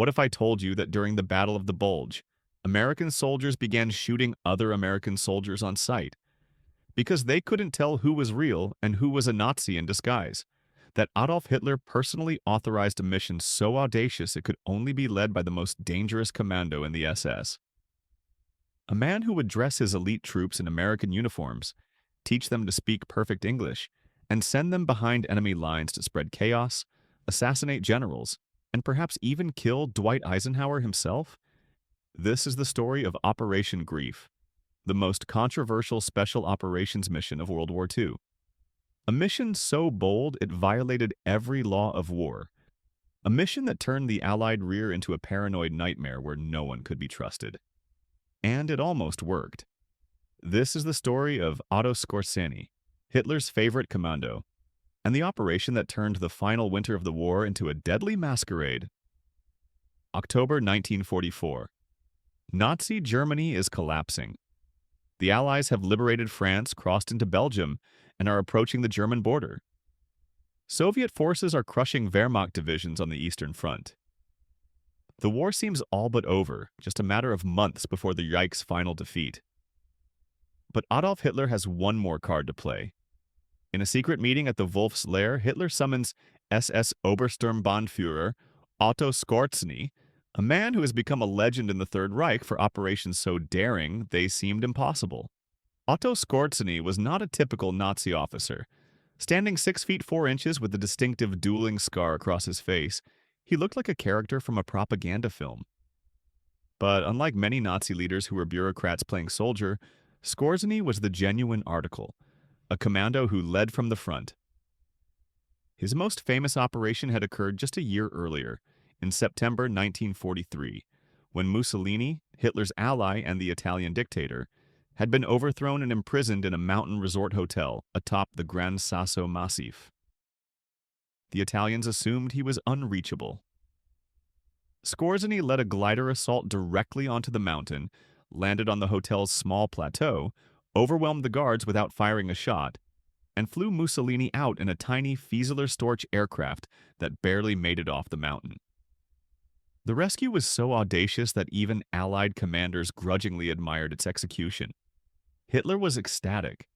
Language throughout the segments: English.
What if I told you that during the Battle of the Bulge, American soldiers began shooting other American soldiers on sight because they couldn't tell who was real and who was a Nazi in disguise? That Adolf Hitler personally authorized a mission so audacious it could only be led by the most dangerous commando in the SS. A man who would dress his elite troops in American uniforms, teach them to speak perfect English, and send them behind enemy lines to spread chaos, assassinate generals, and perhaps even kill Dwight Eisenhower himself? This is the story of Operation Greif, the most controversial special operations mission of World War II. A mission so bold it violated every law of war. A mission that turned the Allied rear into a paranoid nightmare where no one could be trusted. And it almost worked. This is the story of Otto Skorzeny, Hitler's favorite commando, and the operation that turned the final winter of the war into a deadly masquerade. October 1944. Nazi Germany is collapsing. The Allies have liberated France, crossed into Belgium, and are approaching the German border. Soviet forces are crushing Wehrmacht divisions on the Eastern Front. The war seems all but over, just a matter of months before the Reich's final defeat. But Adolf Hitler has one more card to play. In a secret meeting at the Wolf's Lair, Hitler summons SS Obersturmbannführer Otto Skorzeny, a man who has become a legend in the Third Reich for operations so daring they seemed impossible. Otto Skorzeny was not a typical Nazi officer. Standing 6 feet 4 inches with a distinctive dueling scar across his face, he looked like a character from a propaganda film. But unlike many Nazi leaders who were bureaucrats playing soldier, Skorzeny was the genuine article, a commando who led from the front. His most famous operation had occurred just a year earlier, in September 1943, when Mussolini, Hitler's ally and the Italian dictator, had been overthrown and imprisoned in a mountain resort hotel atop the Gran Sasso Massif. The Italians assumed he was unreachable. Skorzeny led a glider assault directly onto the mountain, landed on the hotel's small plateau, overwhelmed the guards without firing a shot, and flew Mussolini out in a tiny Fieseler-Storch aircraft that barely made it off the mountain. The rescue was so audacious that even Allied commanders grudgingly admired its execution. Hitler was ecstatic.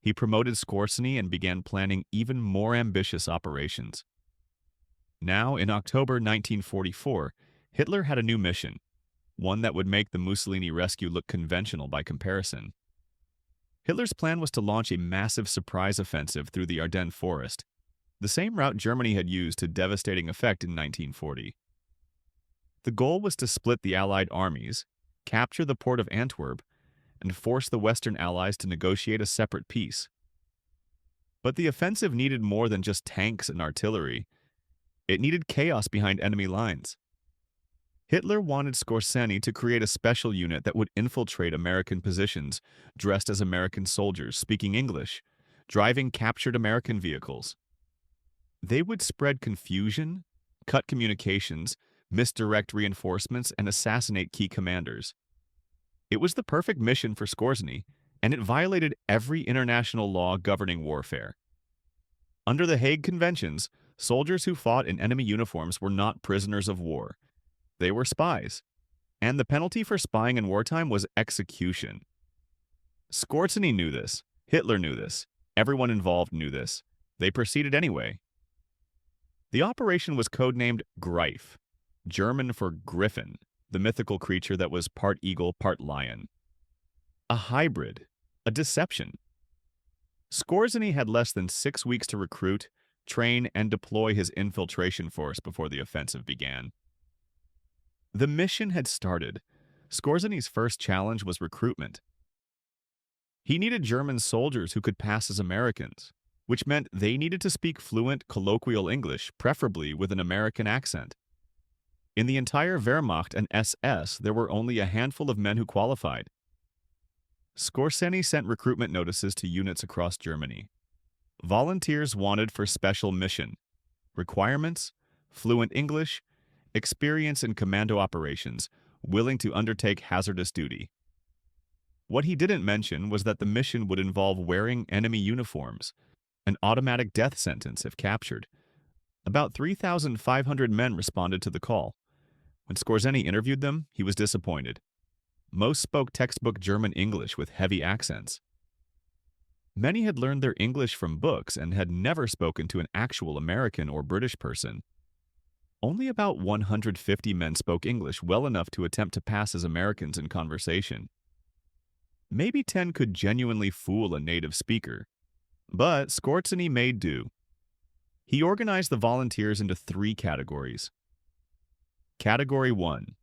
He promoted Skorzeny and began planning even more ambitious operations. Now, in October 1944, Hitler had a new mission, one that would make the Mussolini rescue look conventional by comparison. Hitler's plan was to launch a massive surprise offensive through the Ardennes forest, the same route Germany had used to devastating effect in 1940. The goal was to split the Allied armies, capture the port of Antwerp, and force the Western Allies to negotiate a separate peace. But the offensive needed more than just tanks and artillery. It needed chaos behind enemy lines. Hitler wanted Skorzeny to create a special unit that would infiltrate American positions, dressed as American soldiers, speaking English, driving captured American vehicles. They would spread confusion, cut communications, misdirect reinforcements, and assassinate key commanders. It was the perfect mission for Skorzeny, and it violated every international law governing warfare. Under the Hague Conventions, soldiers who fought in enemy uniforms were not prisoners of war. They were spies, and the penalty for spying in wartime was execution. Skorzeny knew this. Hitler knew this. Everyone involved knew this. They proceeded anyway. The operation was codenamed Greif, German for griffin, the mythical creature that was part eagle, part lion. A hybrid, a deception. Skorzeny had less than 6 weeks to recruit, train, and deploy his infiltration force before the offensive began. The mission had started. Skorzeny's first challenge was recruitment. He needed German soldiers who could pass as Americans, which meant they needed to speak fluent colloquial English, preferably with an American accent. In the entire Wehrmacht and SS, there were only a handful of men who qualified. Skorzeny sent recruitment notices to units across Germany. Volunteers wanted for special mission. Requirements: fluent English, experience in commando operations, willing to undertake hazardous duty. What he didn't mention was that the mission would involve wearing enemy uniforms, an automatic death sentence if captured. About 3,500 men responded to the call. When Skorzeny interviewed them, he was disappointed. Most spoke textbook German English with heavy accents. Many had learned their English from books and had never spoken to an actual American or British person. Only about 150 men spoke English well enough to attempt to pass as Americans in conversation. Maybe 10 could genuinely fool a native speaker. But Skorzeny made do. He organized the volunteers into 3 categories. Category 1.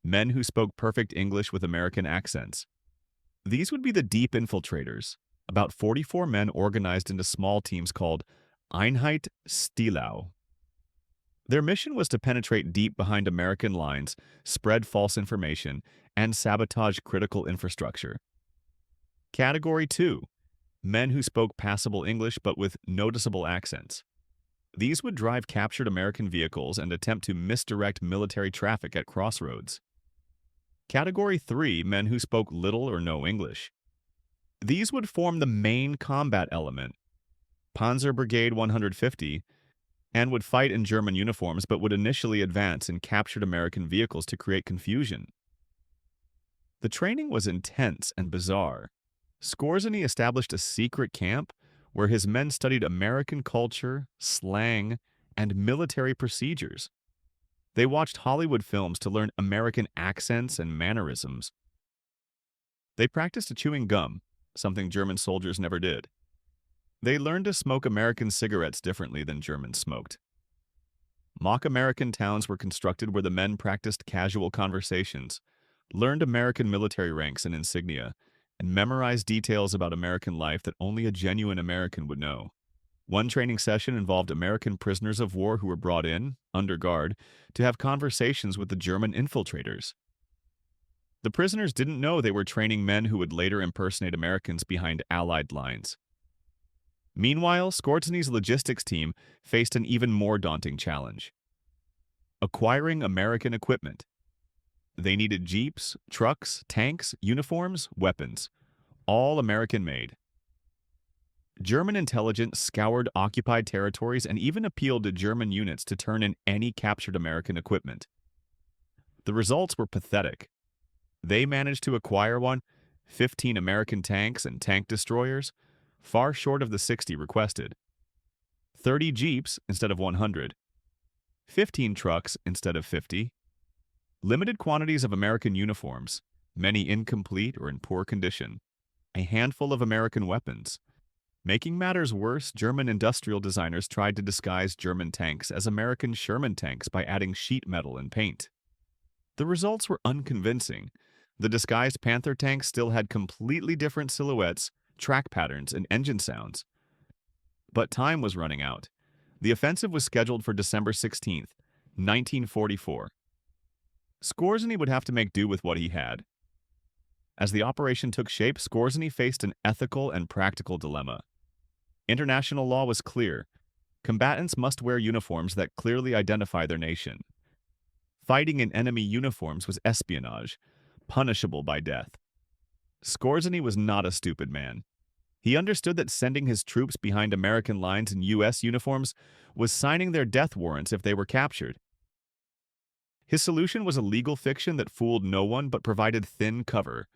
Men who spoke perfect English with American accents. These would be the deep infiltrators, about 44 men organized into small teams called Einheit Stielau. Their mission was to penetrate deep behind American lines, spread false information, and sabotage critical infrastructure. Category 2. Men who spoke passable English but with noticeable accents. These would drive captured American vehicles and attempt to misdirect military traffic at crossroads. Category 3. Men who spoke little or no English. These would form the main combat element, Panzer Brigade 150, and would fight in German uniforms but would initially advance in captured American vehicles to create confusion. The training was intense and bizarre. Skorzeny established a secret camp where his men studied American culture, slang, and military procedures. They watched Hollywood films to learn American accents and mannerisms. They practiced chewing gum, something German soldiers never did. They learned to smoke American cigarettes differently than Germans smoked. Mock American towns were constructed where the men practiced casual conversations, learned American military ranks and insignia, and memorized details about American life that only a genuine American would know. One training session involved American prisoners of war who were brought in, under guard, to have conversations with the German infiltrators. The prisoners didn't know they were training men who would later impersonate Americans behind Allied lines. Meanwhile, Skorzeny's logistics team faced an even more daunting challenge: acquiring American equipment. They needed jeeps, trucks, tanks, uniforms, weapons, all American-made. German intelligence scoured occupied territories and even appealed to German units to turn in any captured American equipment. The results were pathetic. They managed to acquire 15 American tanks and tank destroyers, far short of the 60 requested, 30 jeeps instead of 100, 15 trucks instead of 50, limited quantities of American uniforms, many incomplete or in poor condition, a handful of American weapons. Making matters worse, German industrial designers tried to disguise German tanks as American Sherman tanks by adding sheet metal and paint. The results were unconvincing. The disguised Panther tanks still had completely different silhouettes, track patterns, and engine sounds. But time was running out. The offensive was scheduled for December 16, 1944. Skorzeny would have to make do with what he had. As the operation took shape, Skorzeny faced an ethical and practical dilemma. International law was clear. Combatants must wear uniforms that clearly identify their nation. Fighting in enemy uniforms was espionage, punishable by death. Skorzeny was not a stupid man. He understood that sending his troops behind American lines in U.S. uniforms was signing their death warrants if they were captured. His solution was a legal fiction that fooled no one but provided thin cover.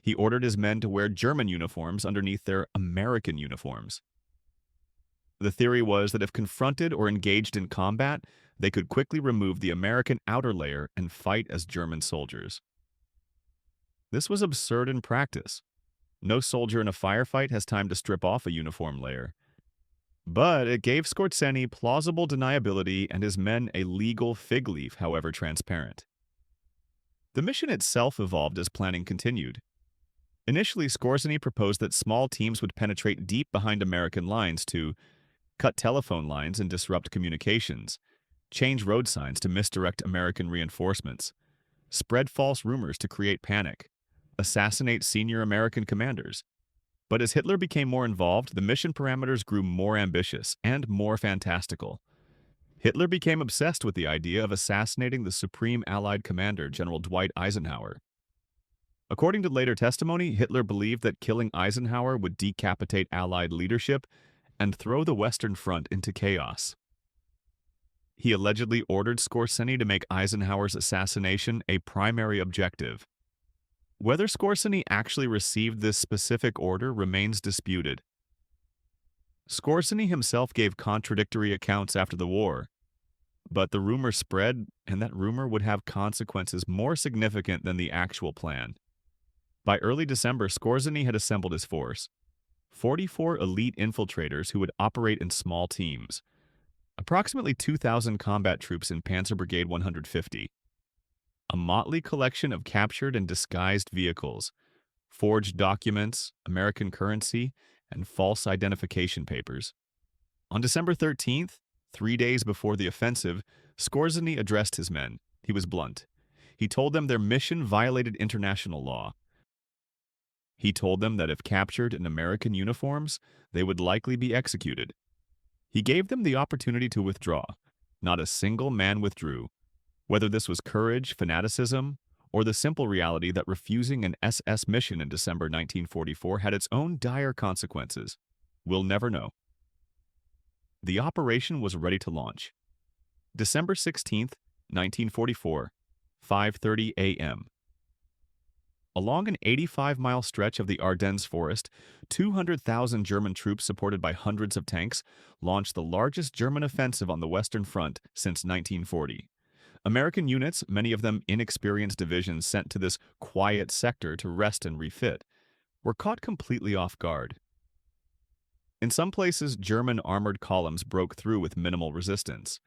He ordered his men to wear German uniforms underneath their American uniforms. The theory was that if confronted or engaged in combat, they could quickly remove the American outer layer and fight as German soldiers. This was absurd in practice. No soldier in a firefight has time to strip off a uniform layer. But it gave Skorzeny plausible deniability and his men a legal fig leaf, however transparent. The mission itself evolved as planning continued. Initially, Skorzeny proposed that small teams would penetrate deep behind American lines to cut telephone lines and disrupt communications, change road signs to misdirect American reinforcements, spread false rumors to create panic, assassinate senior American commanders. But as Hitler became more involved, the mission parameters grew more ambitious and more fantastical. Hitler became obsessed with the idea of assassinating the Supreme Allied Commander, General Dwight Eisenhower. According to later testimony, Hitler believed that killing Eisenhower would decapitate Allied leadership and throw the Western Front into chaos. He allegedly ordered Scorsese to make Eisenhower's assassination a primary objective. Whether Scorsese actually received this specific order remains disputed. Scorsese himself gave contradictory accounts after the war, but the rumor spread, and that rumor would have consequences more significant than the actual plan. By early December, Scorsese had assembled his force, 44 elite infiltrators who would operate in small teams, approximately 2,000 combat troops in Panzer Brigade 150, a motley collection of captured and disguised vehicles, forged documents, American currency, and false identification papers. On December 13th, 3 days before the offensive, Scorsese addressed his men. He was blunt. He told them their mission violated international law. He told them that if captured in American uniforms, they would likely be executed. He gave them the opportunity to withdraw. Not a single man withdrew. Whether this was courage, fanaticism, or the simple reality that refusing an SS mission in December 1944 had its own dire consequences, we'll never know. The operation was ready to launch. December 16th, 1944, 5:30 a.m. Along an 85-mile stretch of the Ardennes forest, 200,000 German troops supported by hundreds of tanks launched the largest German offensive on the Western Front since 1940. American units, many of them inexperienced divisions sent to this quiet sector to rest and refit, were caught completely off guard. In some places, German armored columns broke through with minimal resistance.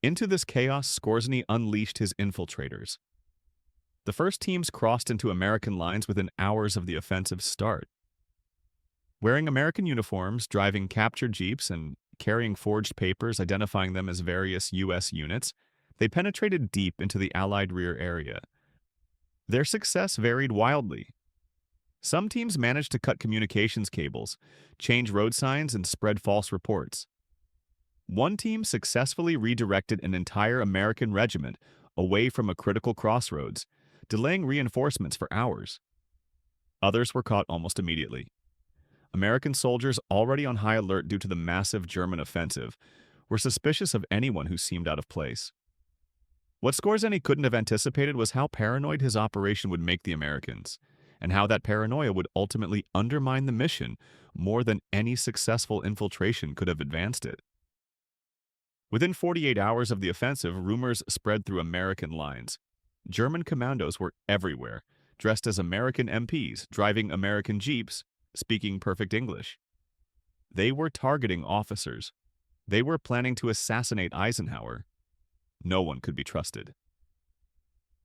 Into this chaos, Scorsese unleashed his infiltrators. The first teams crossed into American lines within hours of the offensive's start. Wearing American uniforms, driving captured jeeps, and carrying forged papers identifying them as various U.S. units, they penetrated deep into the Allied rear area. Their success varied wildly. Some teams managed to cut communications cables, change road signs, and spread false reports. One team successfully redirected an entire American regiment away from a critical crossroads, delaying reinforcements for hours. Others were caught almost immediately. American soldiers, already on high alert due to the massive German offensive, were suspicious of anyone who seemed out of place. What Scorsese couldn't have anticipated was how paranoid his operation would make the Americans, and how that paranoia would ultimately undermine the mission more than any successful infiltration could have advanced it. Within 48 hours of the offensive, rumors spread through American lines. German commandos were everywhere, dressed as American MPs, driving American jeeps, speaking perfect English. They were targeting officers. They were planning to assassinate Eisenhower. No one could be trusted.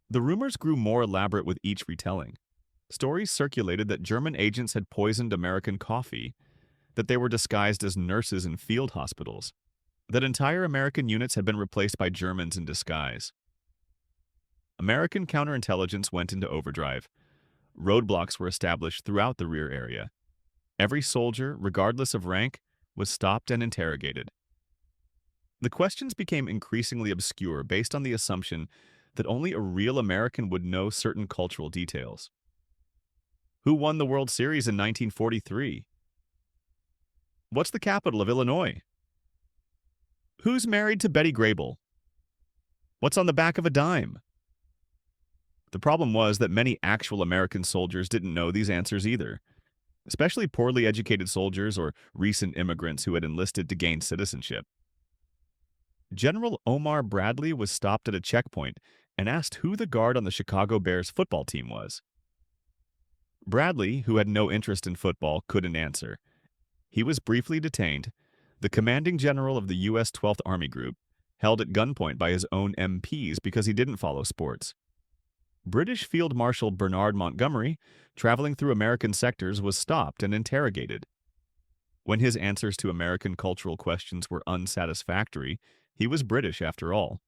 The rumors grew more elaborate with each retelling. Stories circulated that German agents had poisoned American coffee, that they were disguised as nurses in field hospitals, that entire American units had been replaced by Germans in disguise. American counterintelligence went into overdrive. Roadblocks were established throughout the rear area. Every soldier, regardless of rank, was stopped and interrogated. The questions became increasingly obscure based on the assumption that only a real American would know certain cultural details. Who won the World Series in 1943? What's the capital of Illinois? Who's married to Betty Grable? What's on the back of a dime? The problem was that many actual American soldiers didn't know these answers either, especially poorly educated soldiers or recent immigrants who had enlisted to gain citizenship. General Omar Bradley was stopped at a checkpoint and asked who the guard on the Chicago Bears football team was. Bradley, who had no interest in football, couldn't answer. He was briefly detained. The commanding general of the U.S. 12th Army Group, held at gunpoint by his own MPs because he didn't follow sports. British Field Marshal Bernard Montgomery, traveling through American sectors, was stopped and interrogated. When his answers to American cultural questions were unsatisfactory, he was British after all.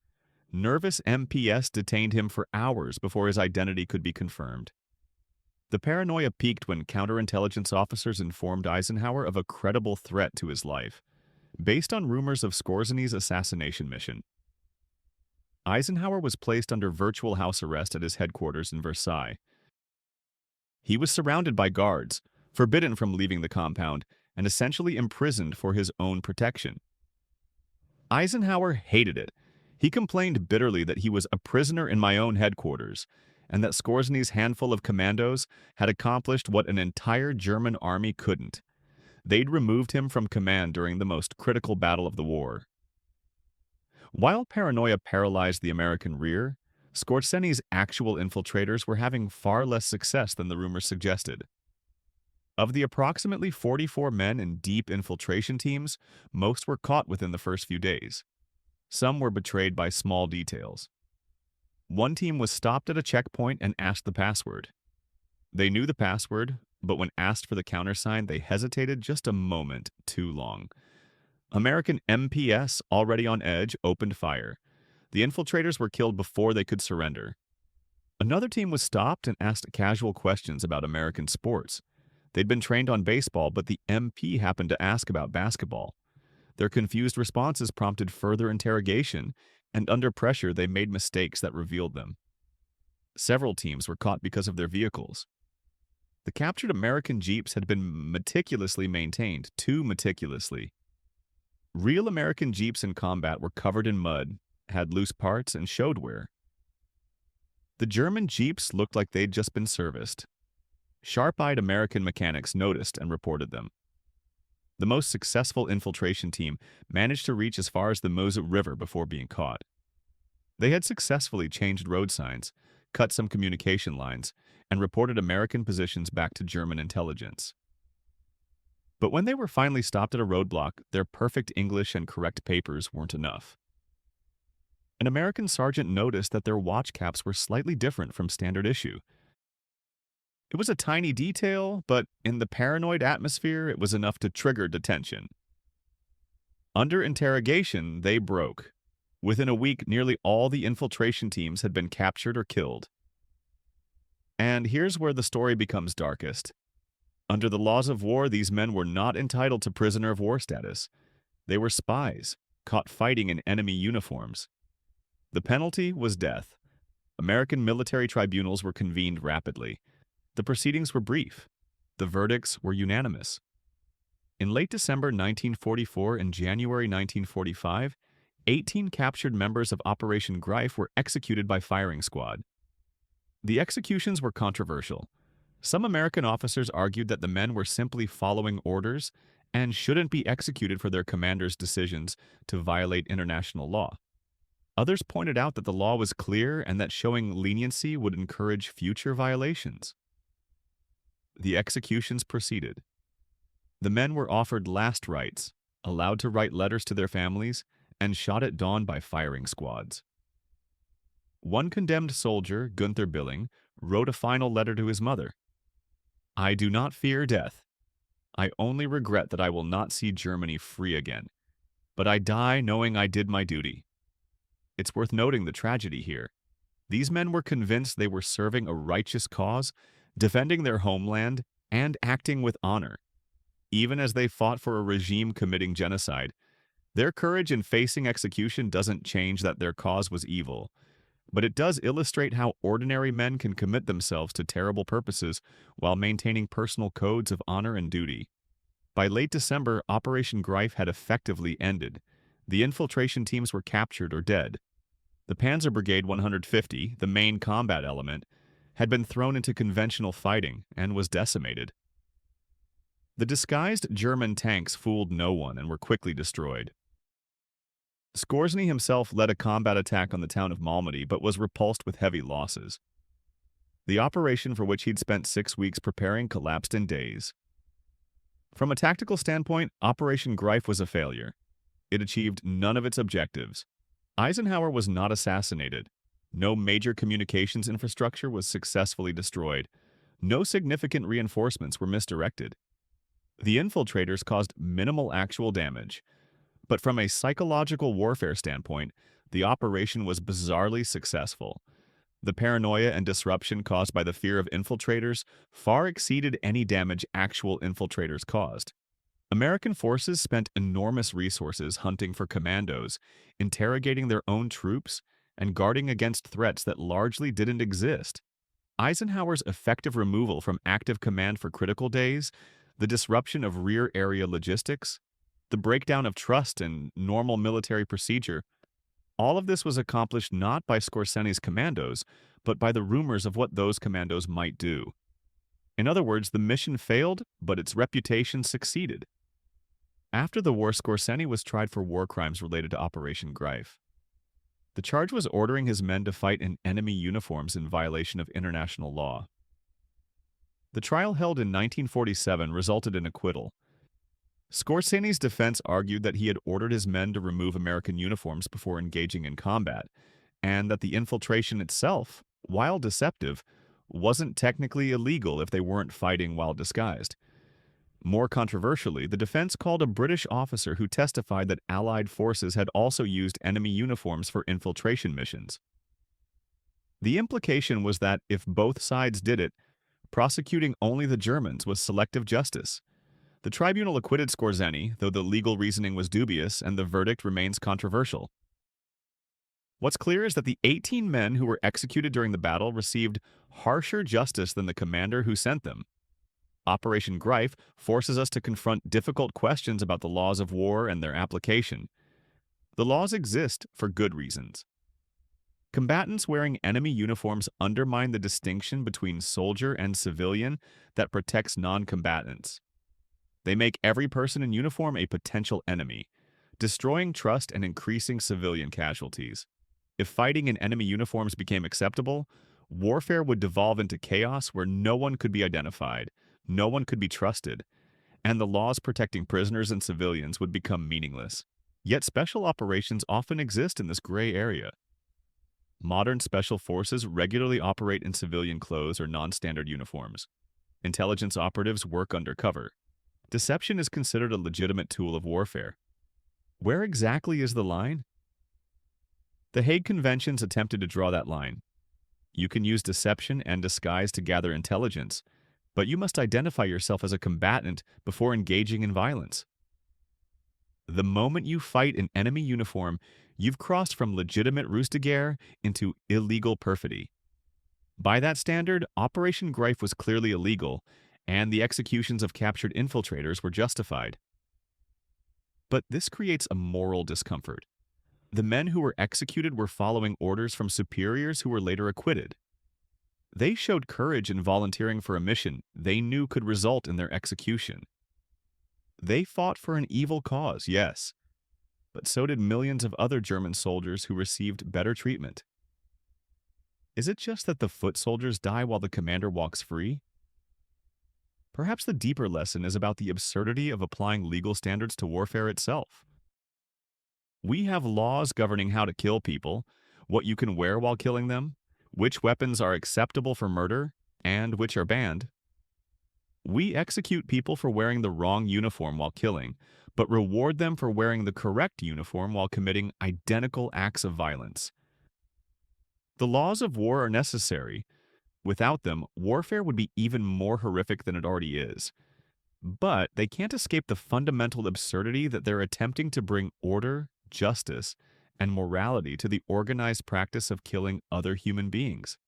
Nervous MPs detained him for hours before his identity could be confirmed. The paranoia peaked when counterintelligence officers informed Eisenhower of a credible threat to his life, based on rumors of Scorsese's assassination mission. Eisenhower was placed under virtual house arrest at his headquarters in Versailles. He was surrounded by guards, forbidden from leaving the compound, and essentially imprisoned for his own protection. Eisenhower hated it. He complained bitterly that he was a prisoner in my own headquarters, and that Skorzny's handful of commandos had accomplished what an entire German army couldn't. They'd removed him from command during the most critical battle of the war. While paranoia paralyzed the American rear, Skorzny's actual infiltrators were having far less success than the rumors suggested. Of the approximately 44 men in deep infiltration teams, most were caught within the first few days. Some were betrayed by small details. One team was stopped at a checkpoint and asked the password. They knew the password, but when asked for the countersign, they hesitated just a moment too long. American MPS, already on edge, opened fire. The infiltrators were killed before they could surrender. Another team was stopped and asked casual questions about American sports. They'd been trained on baseball, but the MP happened to ask about basketball. Their confused responses prompted further interrogation, and under pressure they made mistakes that revealed them. Several teams were caught because of their vehicles. The captured American Jeeps had been meticulously maintained, too meticulously. Real American Jeeps in combat were covered in mud, had loose parts, and showed wear. The German Jeeps looked like they'd just been serviced. Sharp-eyed American mechanics noticed and reported them. The most successful infiltration team managed to reach as far as the Meuse River before being caught. They had successfully changed road signs, cut some communication lines, and reported American positions back to German intelligence. But when they were finally stopped at a roadblock, their perfect English and correct papers weren't enough. An American sergeant noticed that their watch caps were slightly different from standard issue. It was a tiny detail, but in the paranoid atmosphere, it was enough to trigger detention. Under interrogation, they broke. Within a week, nearly all the infiltration teams had been captured or killed. And here's where the story becomes darkest. Under the laws of war, these men were not entitled to prisoner of war status. They were spies, caught fighting in enemy uniforms. The penalty was death. American military tribunals were convened rapidly. The proceedings were brief. The verdicts were unanimous. In late December 1944 and January 1945, 18 captured members of Operation Greif were executed by firing squad. The executions were controversial. Some American officers argued that the men were simply following orders and shouldn't be executed for their commanders' decisions to violate international law. Others pointed out that the law was clear and that showing leniency would encourage future violations. The executions proceeded. The men were offered last rites, allowed to write letters to their families, and shot at dawn by firing squads. One condemned soldier, Gunther Billing, wrote a final letter to his mother. "I do not fear death. I only regret that I will not see Germany free again. But I die knowing I did my duty." It's worth noting the tragedy here. These men were convinced they were serving a righteous cause, defending their homeland, and acting with honor. Even as they fought for a regime committing genocide, their courage in facing execution doesn't change that their cause was evil, but it does illustrate how ordinary men can commit themselves to terrible purposes while maintaining personal codes of honor and duty. By late December, Operation Greif had effectively ended. The infiltration teams were captured or dead. The Panzer Brigade 150, the main combat element, had been thrown into conventional fighting and was decimated. The disguised German tanks fooled no one and were quickly destroyed. Skorzny himself led a combat attack on the town of Malmedy but was repulsed with heavy losses. The operation for which he'd spent 6 weeks preparing collapsed in days. From a tactical standpoint, Operation Greif was a failure. It achieved none of its objectives. Eisenhower was not assassinated. No major communications infrastructure was successfully destroyed. No significant reinforcements were misdirected. The infiltrators caused minimal actual damage. But from a psychological warfare standpoint, the operation was bizarrely successful. The paranoia and disruption caused by the fear of infiltrators far exceeded any damage actual infiltrators caused. American forces spent enormous resources hunting for commandos, interrogating their own troops, and guarding against threats that largely didn't exist. Eisenhower's effective removal from active command for critical days, the disruption of rear area logistics, the breakdown of trust and normal military procedure. All of this was accomplished not by Scorseni's commandos, but by the rumors of what those commandos might do. In other words, the mission failed, but its reputation succeeded. After the war, Scorseni was tried for war crimes related to Operation Greif. The charge was ordering his men to fight in enemy uniforms in violation of international law. The trial held in 1947 resulted in acquittal. Scorseni's defense argued that he had ordered his men to remove American uniforms before engaging in combat, and that the infiltration itself, while deceptive, wasn't technically illegal if they weren't fighting while disguised. More controversially, the defense called a British officer who testified that Allied forces had also used enemy uniforms for infiltration missions. The implication was that if both sides did it, prosecuting only the Germans was selective justice. The tribunal acquitted Scorseni, though the legal reasoning was dubious and the verdict remains controversial. What's clear is that the 18 men who were executed during the battle received harsher justice than the commander who sent them. Operation Greif forces us to confront difficult questions about the laws of war and their application. The laws exist for good reasons. Combatants wearing enemy uniforms undermine the distinction between soldier and civilian that protects non-combatants. They make every person in uniform a potential enemy, destroying trust and increasing civilian casualties. If fighting in enemy uniforms became acceptable, warfare would devolve into chaos where no one could be identified, no one could be trusted, and the laws protecting prisoners and civilians would become meaningless. Yet special operations often exist in this gray area. Modern special forces regularly operate in civilian clothes or non-standard uniforms. Intelligence operatives work undercover. Deception is considered a legitimate tool of warfare. Where exactly is the line? The Hague Conventions attempted to draw that line. You can use deception and disguise to gather intelligence, but you must identify yourself as a combatant before engaging in violence. The moment you fight in enemy uniform, you've crossed from legitimate ruse de guerre into illegal perfidy. By that standard, Operation Greif was clearly illegal, and the executions of captured infiltrators were justified. But this creates a moral discomfort. The men who were executed were following orders from superiors who were later acquitted. They showed courage in volunteering for a mission they knew could result in their execution. They fought for an evil cause, yes, but so did millions of other German soldiers who received better treatment. Is it just that the foot soldiers die while the commander walks free? Perhaps the deeper lesson is about the absurdity of applying legal standards to warfare itself. We have laws governing how to kill people, what you can wear while killing them, which weapons are acceptable for murder, and which are banned. We execute people for wearing the wrong uniform while killing, but reward them for wearing the correct uniform while committing identical acts of violence. The laws of war are necessary. Without them, warfare would be even more horrific than it already is. But they can't escape the fundamental absurdity that they're attempting to bring order, justice, and morality to the organized practice of killing other human beings.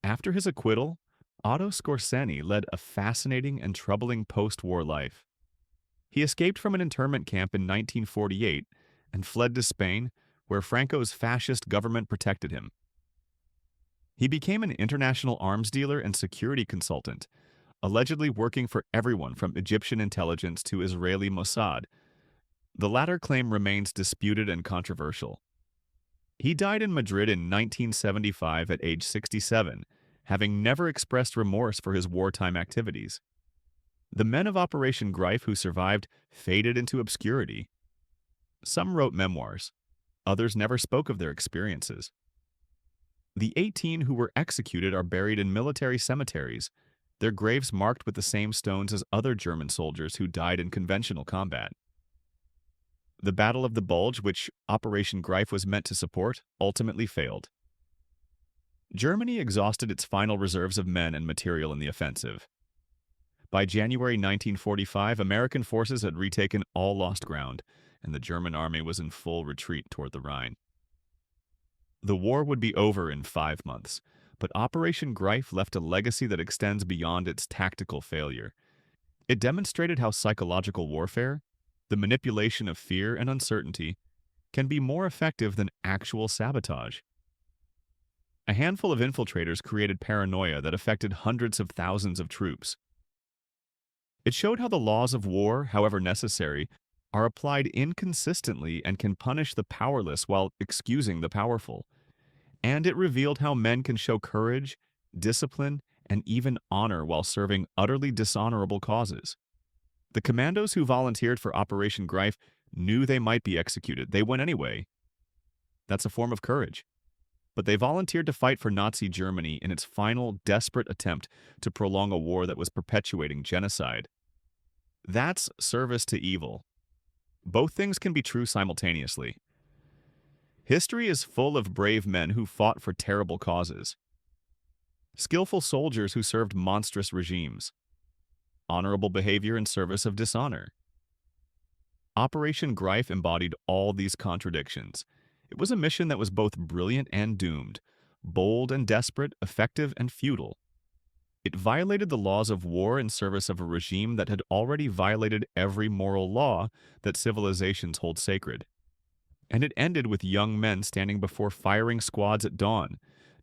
After his acquittal, Otto Skorseny led a fascinating and troubling post-war life. He escaped from an internment camp in 1948 and fled to Spain, where Franco's fascist government protected him. He became an international arms dealer and security consultant, allegedly working for everyone from Egyptian intelligence to Israeli Mossad. The latter claim remains disputed and controversial. He died in Madrid in 1975 at age 67, having never expressed remorse for his wartime activities. The men of Operation Greif who survived faded into obscurity. Some wrote memoirs. Others never spoke of their experiences. The 18 who were executed are buried in military cemeteries, their graves marked with the same stones as other German soldiers who died in conventional combat. The Battle of the Bulge, which Operation Greif was meant to support, ultimately failed. Germany exhausted its final reserves of men and material in the offensive. By January 1945, American forces had retaken all lost ground, and the German army was in full retreat toward the Rhine. The war would be over in 5 months, but Operation Greif left a legacy that extends beyond its tactical failure. It demonstrated how psychological warfare, The manipulation of fear and uncertainty can be more effective than actual sabotage. A handful of infiltrators created paranoia that affected hundreds of thousands of troops. It showed how the laws of war, however necessary, are applied inconsistently and can punish the powerless while excusing the powerful. And it revealed how men can show courage, discipline, and even honor while serving utterly dishonorable causes. The commandos who volunteered for Operation Greif knew they might be executed. They went anyway. That's a form of courage. But they volunteered to fight for Nazi Germany in its final, desperate attempt to prolong a war that was perpetuating genocide. That's service to evil. Both things can be true simultaneously. History is full of brave men who fought for terrible causes, skillful soldiers who served monstrous regimes, honorable behavior in service of dishonor. Operation Greif embodied all these contradictions. It was a mission that was both brilliant and doomed, bold and desperate, effective and futile. It violated the laws of war in service of a regime that had already violated every moral law that civilizations hold sacred. And it ended with young men standing before firing squads at dawn,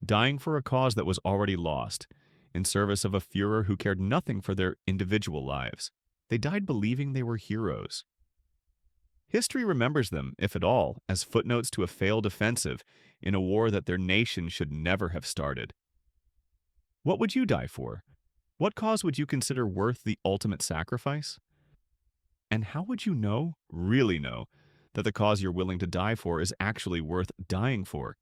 dying for a cause that was already lost, in service of a Führer who cared nothing for their individual lives. They died believing they were heroes. History remembers them, if at all, as footnotes to a failed offensive in a war that their nation should never have started. What would you die for? What cause would you consider worth the ultimate sacrifice? And how would you know, really know, that the cause you're willing to die for is actually worth dying for?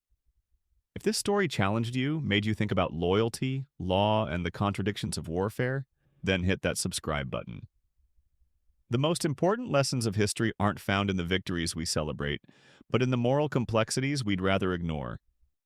If this story challenged you, made you think about loyalty, law, and the contradictions of warfare, then hit that subscribe button. The most important lessons of history aren't found in the victories we celebrate, but in the moral complexities we'd rather ignore.